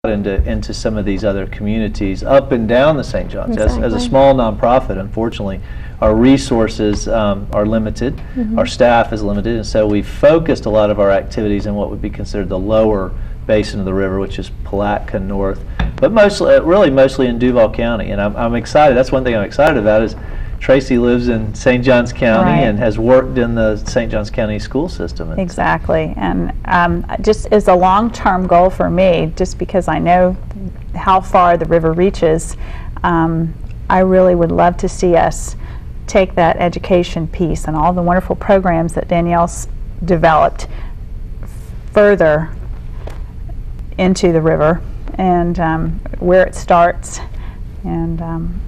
into some of these other communities up and down the St. Johns. Exactly. As a small nonprofit, unfortunately, our resources are limited, our staff is limited, and so we've focused a lot of our activities in what would be considered the lower basin of the river, which is Palatka North, but mostly in Duval County. And I'm excited. That's one thing I'm excited about is Tracy lives in St. Johns County and has worked in the St. Johns County school system. Exactly, and just as a long-term goal for me, just because I know how far the river reaches, I really would love to see us take that education piece and all the wonderful programs that Danielle's developed further into the river and where it starts and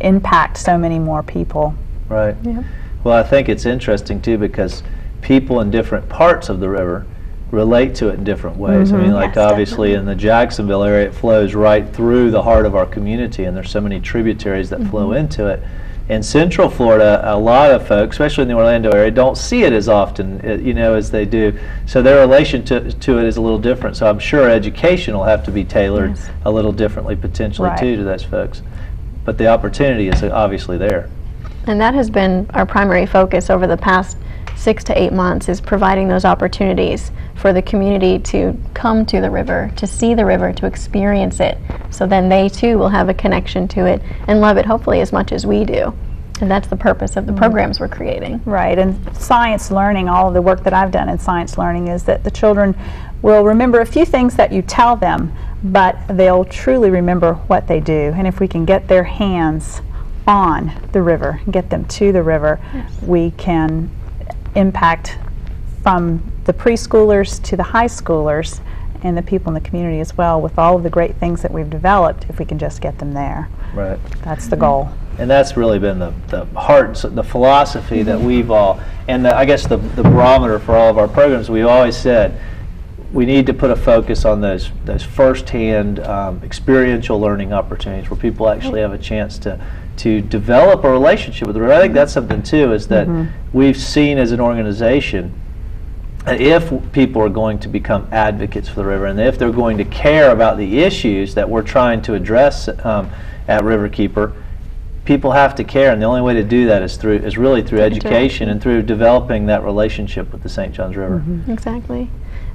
impact so many more people. Right. Yeah. Well, I think it's interesting too because people in different parts of the river relate to it in different ways. I mean, like obviously in the Jacksonville area, it flows right through the heart of our community, and there's so many tributaries that flow into it. In Central Florida, a lot of folks, especially in the Orlando area, don't see it as often, as they do. So their relation to it is a little different. So I'm sure education will have to be tailored a little differently potentially too to those folks. But the opportunity is obviously there. And that has been our primary focus over the past 6 to 8 months, is providing those opportunities for the community to come to the river, to see the river, to experience it, so then they too will have a connection to it and love it hopefully as much as we do. And that's the purpose of the programs we're creating. Right, and science learning, all of the work that I've done in science learning is that the children will remember a few things that you tell them, but they'll truly remember what they do. And if we can get their hands on the river, get them to the river, we can impact from the preschoolers to the high schoolers and the people in the community as well with all of the great things that we've developed if we can just get them there. Right. That's the goal. And that's really been the heart, the philosophy that we've all, and I guess the barometer for all of our programs, we've always said we need to put a focus on those first-hand experiential learning opportunities where people actually have a chance to develop a relationship with the river. I think that's something too, is that we've seen as an organization, if people are going to become advocates for the river and if they're going to care about the issues that we're trying to address at Riverkeeper, people have to care, and the only way to do that is really through education and through developing that relationship with the St. Johns River. Exactly.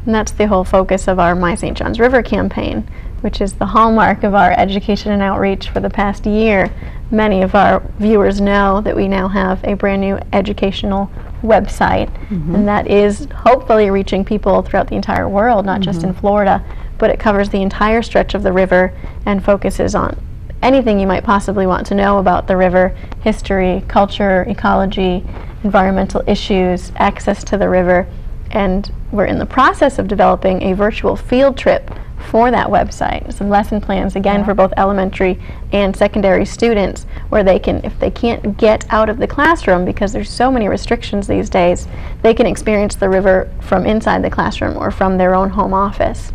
And that's the whole focus of our My St. Johns River campaign, which is the hallmark of our education and outreach for the past year. Many of our viewers know that we now have a brand new educational website, and that is hopefully reaching people throughout the entire world, not just in Florida, but it covers the entire stretch of the river and focuses on anything you might possibly want to know about the river: history, culture, ecology, environmental issues, access to the river. And we're in the process of developing a virtual field trip for that website. Some lesson plans, again, for both elementary and secondary students, where they can, if they can't get out of the classroom because there's so many restrictions these days, they can experience the river from inside the classroom or from their own home office.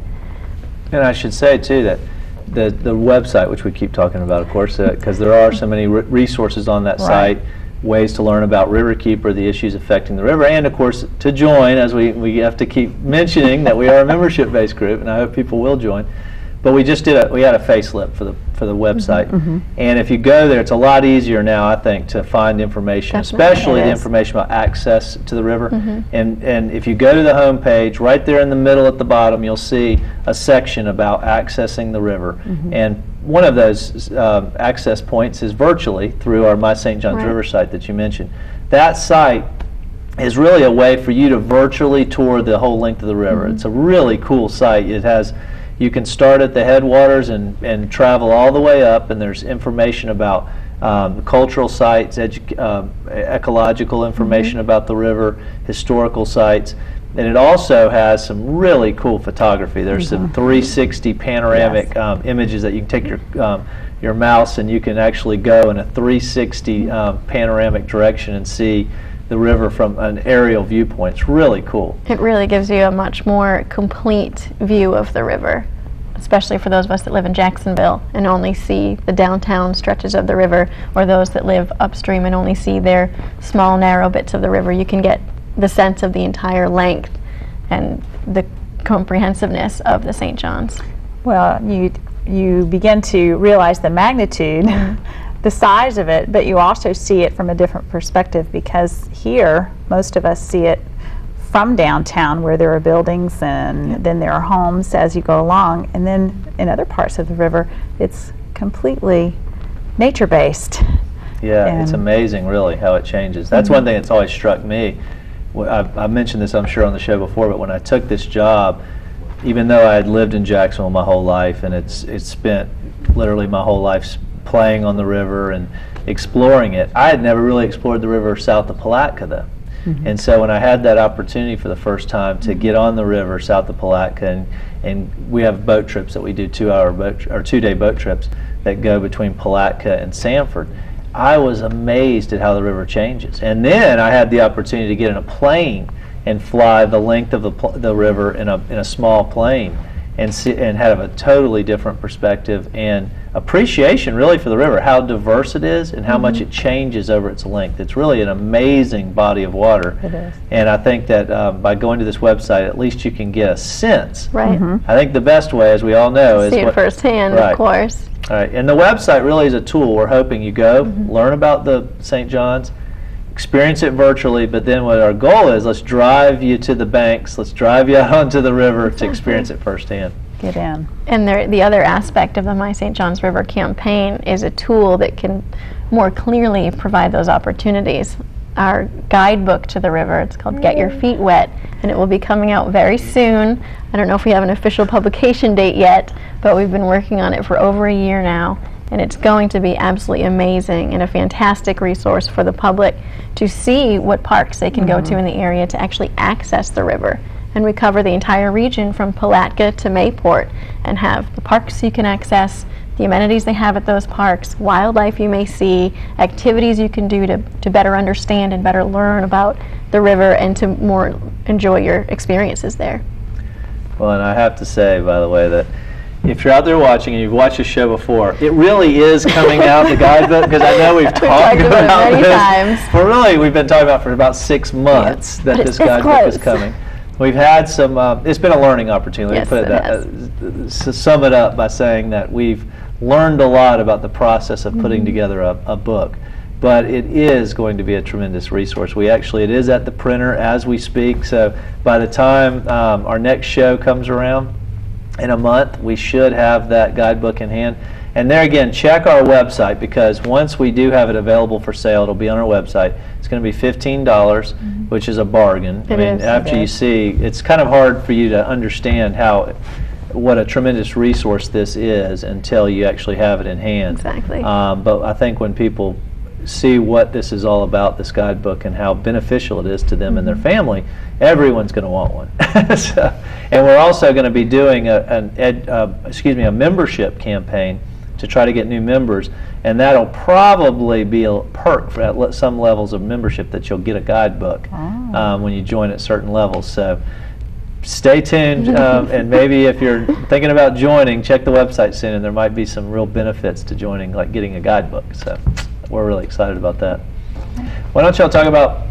And I should say too that the website, which we keep talking about, of course, because there are so many resources on that site, ways to learn about Riverkeeper, the issues affecting the river, and of course to join, as we have to keep mentioning that we are a membership-based group, and I hope people will join. But we just had a facelift for the website, and if you go there, it's a lot easier now, I think, to find information, especially the information about access to the river. And if you go to the home page, right there in the middle at the bottom, you'll see a section about accessing the river, and one of those access points is virtually through our My St. Johns River site that you mentioned. That site is really a way for you to virtually tour the whole length of the river. It's a really cool site. It has, you can start at the headwaters and travel all the way up, and there's information about cultural sites, ecological information about the river, historical sites. And it also has some really cool photography. There's some 360 panoramic images that you can take your mouse and you can actually go in a 360 panoramic direction and see the river from an aerial viewpoint. It's really cool. It really gives you a much more complete view of the river, especially for those of us that live in Jacksonville and only see the downtown stretches of the river, or those that live upstream and only see their small, narrow bits of the river. You can get the sense of the entire length and the comprehensiveness of the St. Johns. Well, you begin to realize the magnitude, the size of it, but you also see it from a different perspective, because here most of us see it from downtown, where there are buildings and then there are homes as you go along, and then in other parts of the river it's completely nature-based. Yeah, it's amazing really how it changes. That's one thing that's always struck me. I've mentioned this, I'm sure, on the show before, but when I took this job, even though I had lived in Jacksonville my whole life, and it's spent literally my whole life playing on the river and exploring it, I had never really explored the river south of Palatka though. And so when I had that opportunity for the first time to get on the river south of Palatka, and we have boat trips that we do, 2-day boat trips that go between Palatka and Sanford, I was amazed at how the river changes. And then I had the opportunity to get in a plane and fly the length of the river in a small plane, and have a totally different perspective and appreciation really for the river, how diverse it is and how much it changes over its length. It's really an amazing body of water. It is. And I think that by going to this website, at least you can get a sense. Right. I think the best way, as we all know, is see it firsthand, of course. All right, and the website really is a tool. We're hoping you go, learn about the St. John's, experience it virtually, but then what our goal is, let's drive you to the banks, let's drive you out onto the river to experience it firsthand. Get in. And the other aspect of the My St. John's River campaign is a tool that can more clearly provide those opportunities. Our guidebook to the river, it's called Get Your Feet Wet, and it will be coming out very soon. I don't know if we have an official publication date yet, but we've been working on it for over a year now, and it's going to be absolutely amazing and a fantastic resource for the public to see what parks they can go to in the area to actually access the river. And we cover the entire region from Palatka to Mayport, and have the parks you can access, the amenities they have at those parks, wildlife you may see, activities you can do to better understand and better learn about the river and to more enjoy your experiences there. Well, and I have to say, by the way, that if you're out there watching and you've watched this show before, it really is coming out, the guidebook, because I know we've talked about it many this. times. Well, really, we've been talking about for about 6 months that this guidebook is coming. We've had some, it's been a learning opportunity. Yes, Let me put to sum it up by saying that we've learned a lot about the process of putting together a book. But it is going to be a tremendous resource. It is at the printer as we speak, so by the time our next show comes around in a month, we should have that guidebook in hand. And there again, check our website, because once we do have it available for sale, it'll be on our website. It's going to be $15, which is a bargain. After you see, it's kind of hard for you to understand what a tremendous resource this is until you actually have it in hand. Exactly. But I think when people see what this is all about, this guidebook, and how beneficial it is to them and their family, everyone's going to want one. And we're also going to be doing a membership campaign to try to get new members, and that'll probably be a perk for at some levels of membership, that you'll get a guidebook when you join at certain levels. So stay tuned, and maybe if you're thinking about joining, check the website soon, and there might be some real benefits to joining, like getting a guidebook. So we're really excited about that. Why don't y'all talk about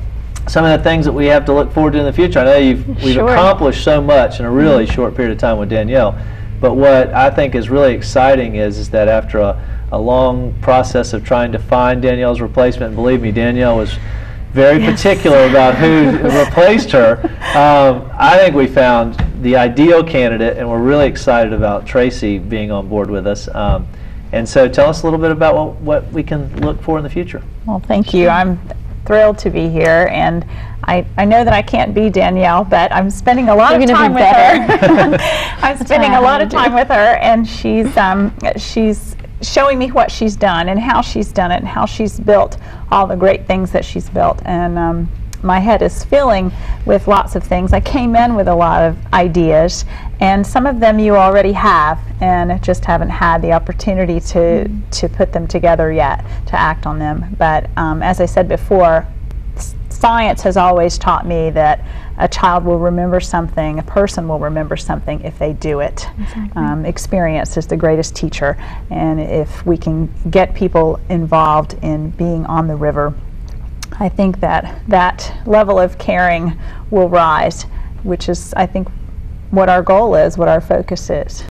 some of the things that we have to look forward to in the future? I know we've accomplished so much in a really short period of time with Danielle, but what I think is really exciting is that after a long process of trying to find Danielle's replacement, and believe me, Danielle was very particular about who replaced her, I think we found the ideal candidate, and we're really excited about Tracy being on board with us. And so tell us a little bit about what we can look for in the future. Well, thank you. I'm thrilled to be here, and I know that I can't be Danielle, but I'm spending a lot of time with her. I'm spending a lot of time with her, and she's showing me what she's done and how she's done it and how she's built all the great things that she's built. And my head is filling with lots of things. I came in with a lot of ideas, and some of them you already have, and just haven't had the opportunity to put them together yet, to act on them. But as I said before, science has always taught me that a child will remember something, a person will remember something if they do it. Exactly. Experience is the greatest teacher, and if we can get people involved in being on the river, I think that level of caring will rise, which is, I think, what our goal is, what our focus is.